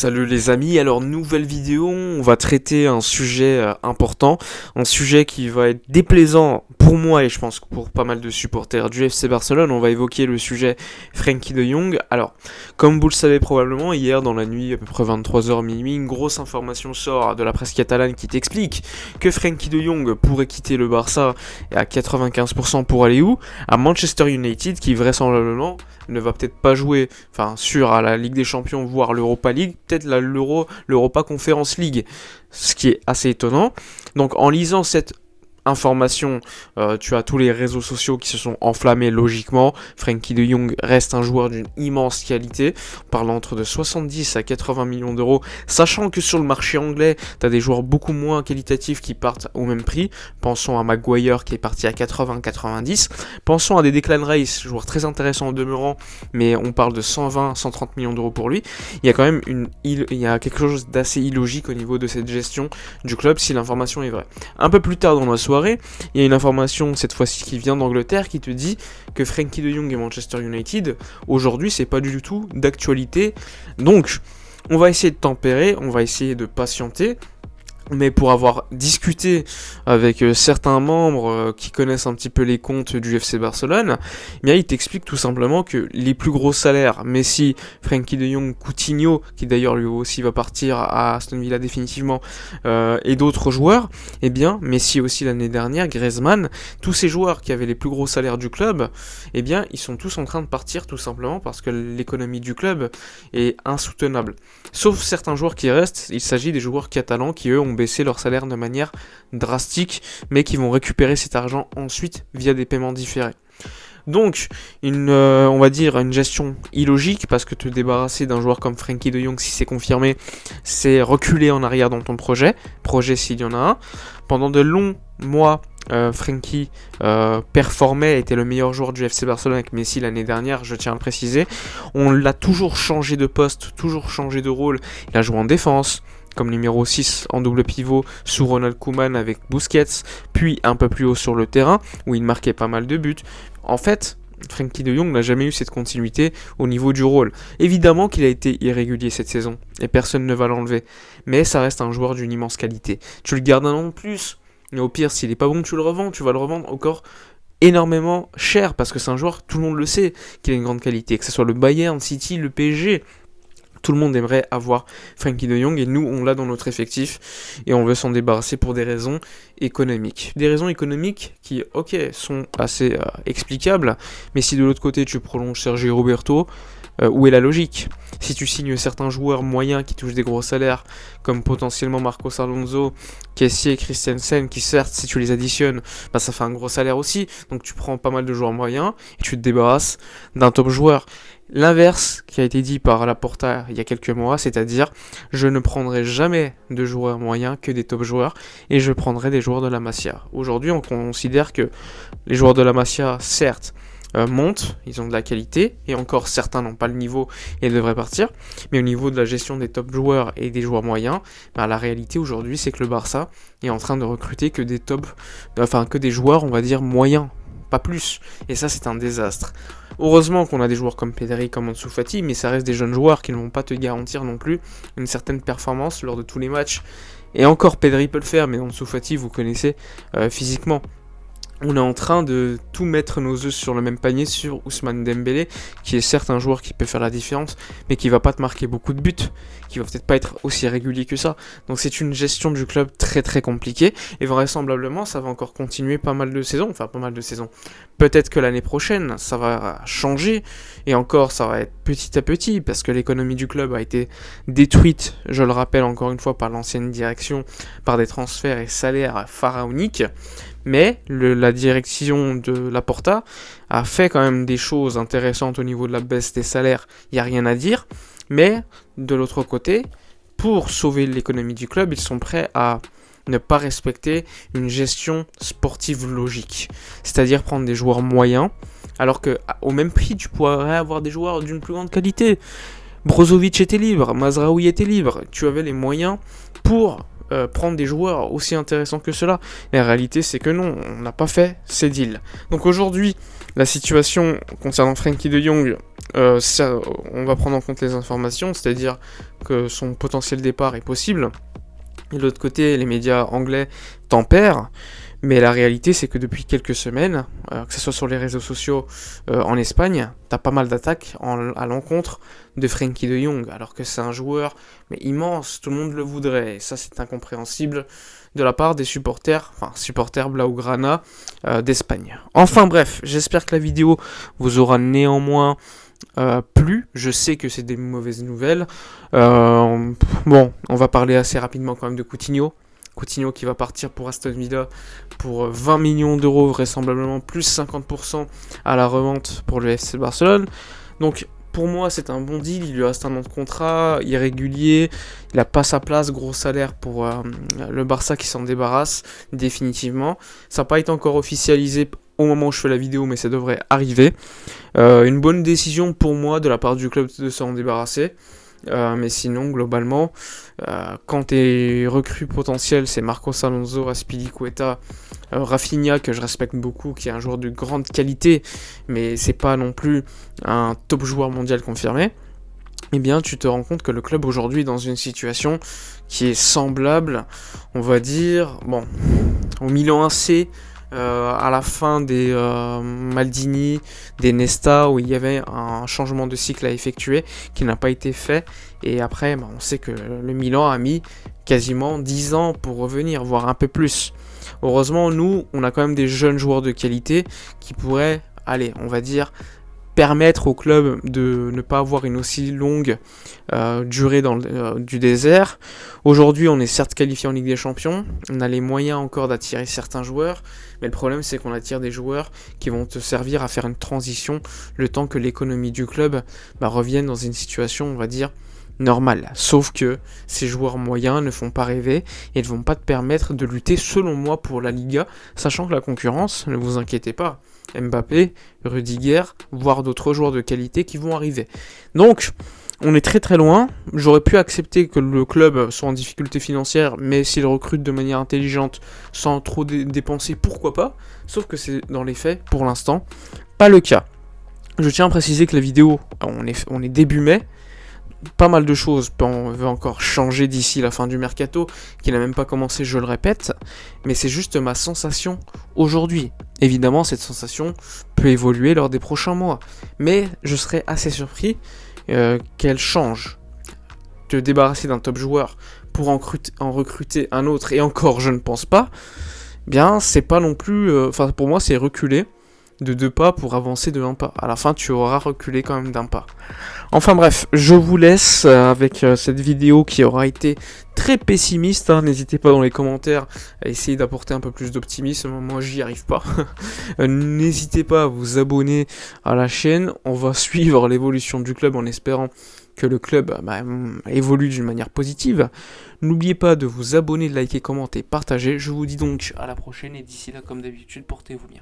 Salut les amis, alors nouvelle vidéo, on va traiter un sujet important, un sujet qui va être déplaisant pour moi et je pense que pour pas mal de supporters du FC Barcelone. On va évoquer le sujet Frenkie de Jong. Alors, comme vous le savez probablement, hier dans la nuit à peu près 23h minuit, une grosse information sort de la presse catalane qui t'explique que Frenkie de Jong pourrait quitter le Barça à 95% pour aller où? À Manchester United, qui vraisemblablement ne va peut-être pas jouer, sûr à la Ligue des Champions, voire l'Europa League, peut-être l'Europa Conference League, ce qui est assez étonnant. Donc en lisant cette information, tu as tous les réseaux sociaux qui se sont enflammés logiquement. Frenkie de Jong reste un joueur d'une immense qualité, parlant entre de 70 à 80 millions d'euros, sachant que sur le marché anglais, tu as des joueurs beaucoup moins qualitatifs qui partent au même prix. Pensons à Maguire qui est parti à 80-90, pensons à des Declan Rice, joueur très intéressant en demeurant, mais on parle de 120-130 millions d'euros pour lui. Il y a quand même il y a quelque chose d'assez illogique au niveau de cette gestion du club si l'information est vraie. Un peu plus tard dans la soirée, il y a une information cette fois-ci qui vient d'Angleterre qui te dit que Frenkie de Jong et Manchester United aujourd'hui c'est pas du tout d'actualité. Donc on va essayer de tempérer, on va essayer de patienter. Mais pour avoir discuté avec certains membres qui connaissent un petit peu les comptes du FC Barcelone, eh bien, ils t'expliquent tout simplement que les plus gros salaires, Messi, Frenkie de Jong, Coutinho, qui d'ailleurs lui aussi va partir à Aston Villa définitivement, et d'autres joueurs, eh bien, Messi aussi l'année dernière, Griezmann, tous ces joueurs qui avaient les plus gros salaires du club, eh bien, ils sont tous en train de partir tout simplement parce que l'économie du club est insoutenable. Sauf certains joueurs qui restent, il s'agit des joueurs catalans qui eux ont baisser leur salaire de manière drastique, mais qui vont récupérer cet argent ensuite via des paiements différés. Donc, on va dire une gestion illogique, parce que te débarrasser d'un joueur comme Frenkie de Jong, si c'est confirmé, c'est reculer en arrière dans ton projet s'il y en a un. Pendant de longs mois, Frenkie performait, était le meilleur joueur du FC Barcelone avec Messi l'année dernière, je tiens à le préciser. On l'a toujours changé de poste, toujours changé de rôle. Il a joué en défense, comme numéro 6 en double pivot sous Ronald Koeman avec Busquets, puis un peu plus haut sur le terrain, où il marquait pas mal de buts. En fait, Frenkie de Jong n'a jamais eu cette continuité au niveau du rôle. Évidemment qu'il a été irrégulier cette saison, et personne ne va l'enlever, mais ça reste un joueur d'une immense qualité. Tu le gardes un an de plus, mais au pire, s'il est pas bon, tu le revends, tu vas le revendre encore énormément cher, parce que c'est un joueur, tout le monde le sait, qu'il a une grande qualité, que ce soit le Bayern, City, le PSG. Tout le monde aimerait avoir Frenkie de Jong et nous on l'a dans notre effectif et on veut s'en débarrasser pour des raisons économiques. Des raisons économiques qui, ok, sont assez explicables, mais si de l'autre côté tu prolonges Sergio Roberto, où est la logique? Si tu signes certains joueurs moyens qui touchent des gros salaires, comme potentiellement Marcos Alonso, Kessié, Christensen, qui certes, si tu les additionnes, ça fait un gros salaire aussi, donc tu prends pas mal de joueurs moyens, et tu te débarrasses d'un top joueur. L'inverse qui a été dit par Laporta il y a quelques mois, c'est-à-dire je ne prendrai jamais de joueurs moyens que des top joueurs, et je prendrai des joueurs de la Masia. Aujourd'hui, on considère que les joueurs de la Masia, certes, montent, ils ont de la qualité, et encore certains n'ont pas le niveau et devraient partir, mais au niveau de la gestion des top joueurs et des joueurs moyens, la réalité aujourd'hui c'est que le Barça est en train de recruter que des joueurs, on va dire, moyens, pas plus, et ça c'est un désastre. Heureusement qu'on a des joueurs comme Pedri, comme Ansu Fati, mais ça reste des jeunes joueurs qui ne vont pas te garantir non plus une certaine performance lors de tous les matchs, et encore Pedri peut le faire, mais Ansu Fati vous connaissez physiquement. On est en train de tout mettre nos œufs sur le même panier sur Ousmane Dembélé, qui est certes un joueur qui peut faire la différence, mais qui va pas te marquer beaucoup de buts, qui va peut-être pas être aussi régulier que ça. Donc c'est une gestion du club très très compliquée, et vraisemblablement ça va encore continuer pas mal de saisons. Peut-être que l'année prochaine ça va changer, et encore ça va être petit à petit, parce que l'économie du club a été détruite, je le rappelle encore une fois, par l'ancienne direction, par des transferts et salaires pharaoniques. Mais la direction de Laporta a fait quand même des choses intéressantes au niveau de la baisse des salaires, il n'y a rien à dire. Mais de l'autre côté, pour sauver l'économie du club, ils sont prêts à ne pas respecter une gestion sportive logique. C'est-à-dire prendre des joueurs moyens, alors qu'au même prix, tu pourrais avoir des joueurs d'une plus grande qualité. Brozovic était libre, Mazraoui était libre, tu avais les moyens pour prendre des joueurs aussi intéressants que cela. La réalité, c'est que non, on n'a pas fait ces deals. Donc aujourd'hui, la situation concernant Frenkie de Jong, on va prendre en compte les informations, c'est-à-dire que son potentiel départ est possible. Et de l'autre côté, les médias anglais tempèrent. Mais la réalité, c'est que depuis quelques semaines, que ce soit sur les réseaux sociaux en Espagne, t'as pas mal d'attaques à l'encontre de Frenkie de Jong, alors que c'est un joueur mais immense, tout le monde le voudrait. Et ça, c'est incompréhensible de la part des supporters Blaugrana d'Espagne. Enfin bref, j'espère que la vidéo vous aura néanmoins plu. Je sais que c'est des mauvaises nouvelles. Bon, on va parler assez rapidement quand même de Coutinho. Coutinho qui va partir pour Aston Villa pour 20 millions d'euros, vraisemblablement plus 50% à la revente pour le FC Barcelone. Donc pour moi c'est un bon deal, il lui reste un an de contrat, irrégulier, il n'a pas sa place, gros salaire pour le Barça qui s'en débarrasse définitivement. Ça n'a pas été encore officialisé au moment où je fais la vidéo, mais ça devrait arriver. Une bonne décision pour moi de la part du club de s'en débarrasser. Mais sinon, globalement, quand tes recrues potentielles, c'est Marcos Alonso, Azpilicueta, Rafinha, que je respecte beaucoup, qui est un joueur de grande qualité, mais c'est pas non plus un top joueur mondial confirmé, eh bien, tu te rends compte que le club aujourd'hui est dans une situation qui est semblable, on va dire, bon, au Milan AC, à la fin des Maldini, des Nesta, où il y avait un changement de cycle à effectuer qui n'a pas été fait. Et après, on sait que le Milan a mis quasiment 10 ans pour revenir, voire un peu plus. Heureusement, nous, on a quand même des jeunes joueurs de qualité qui pourraient, allez, on va dire, permettre au club de ne pas avoir une aussi longue durée du désert. Aujourd'hui, on est certes qualifié en Ligue des Champions, on a les moyens encore d'attirer certains joueurs, mais le problème c'est qu'on attire des joueurs qui vont te servir à faire une transition le temps que l'économie du club revienne dans une situation, on va dire, normale. Sauf que ces joueurs moyens ne font pas rêver et ne vont pas te permettre de lutter, selon moi, pour la Liga, sachant que la concurrence, ne vous inquiétez pas, Mbappé, Rudiger, voire d'autres joueurs de qualité qui vont arriver. Donc, on est très très loin. J'aurais pu accepter que le club soit en difficulté financière, mais s'il recrute de manière intelligente, sans trop dépenser, pourquoi pas. Sauf que c'est dans les faits, pour l'instant, pas le cas. Je tiens à préciser que la vidéo, on est début mai. Pas mal de choses peuvent encore changer d'ici la fin du mercato, qui n'a même pas commencé, je le répète, mais c'est juste ma sensation aujourd'hui. Évidemment, cette sensation peut évoluer lors des prochains mois, mais je serais assez surpris qu'elle change. Te débarrasser d'un top joueur pour en recruter un autre, et encore je ne pense pas, bien c'est pas non plus, pour moi c'est reculer de 2 pas pour avancer de 1 pas. À la fin, tu auras reculé quand même d'1 pas. Enfin bref, je vous laisse avec cette vidéo qui aura été très pessimiste. N'hésitez pas dans les commentaires à essayer d'apporter un peu plus d'optimisme. Moi, j'y arrive pas. N'hésitez pas à vous abonner à la chaîne. On va suivre l'évolution du club en espérant que le club évolue d'une manière positive. N'oubliez pas de vous abonner, de liker, commenter, partager. Je vous dis donc à la prochaine et d'ici là, comme d'habitude, portez-vous bien.